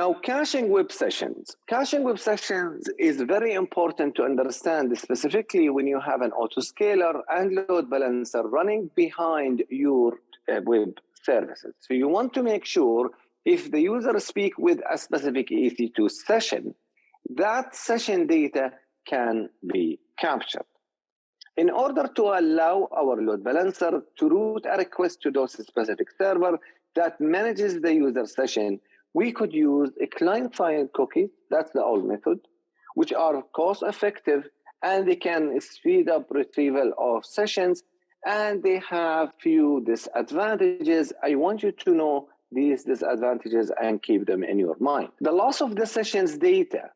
Now, caching web sessions. Caching web sessions is very important to understand, specifically when you have an autoscaler and load balancer running behind your web services. So you want to make sure if the user speaks with a specific EC2 session, that session data can be captured. In order to allow our load balancer to route a request to those specific server that manages the user session, we could use a client-side cookie, that's the old method, which are cost-effective and they can speed up retrieval of sessions, and they have few disadvantages. I want you to know these disadvantages and keep them in your mind. The loss of the session's data.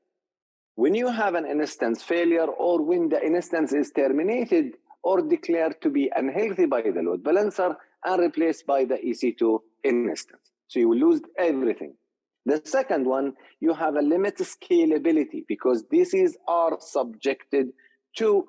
When you have an instance failure or when the instance is terminated or declared to be unhealthy by the load balancer and replaced by the EC2 instance. So you will lose everything. The second one, you have a limited scalability because these are subjected to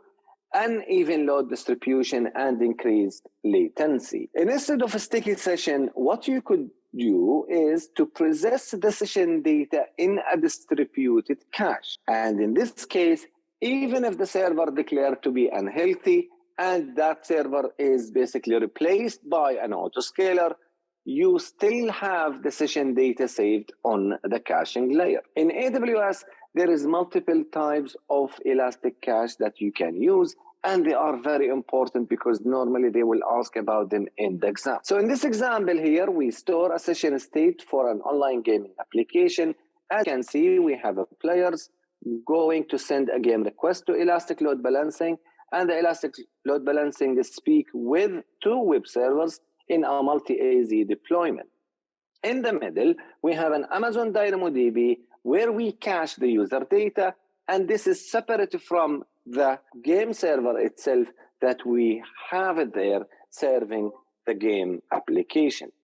uneven load distribution and increased latency. And instead of a sticky session, what you could do is to process the session data in a distributed cache. And in this case, even if the server declared to be unhealthy and that server is basically replaced by an autoscaler, you still have the session data saved on the caching layer. In AWS, there is multiple types of elastic cache that you can use, and they are very important because normally they will ask about them in the exam. So in this example here, we store a session state for an online gaming application. As you can see, we have a players going to send a game request to Elastic Load Balancing, and the Elastic Load Balancing speak with two web servers in a multi-AZ deployment. In the middle, we have an Amazon DynamoDB where we cache the user data, and this is separate from the game server itself that we have it there serving the game application.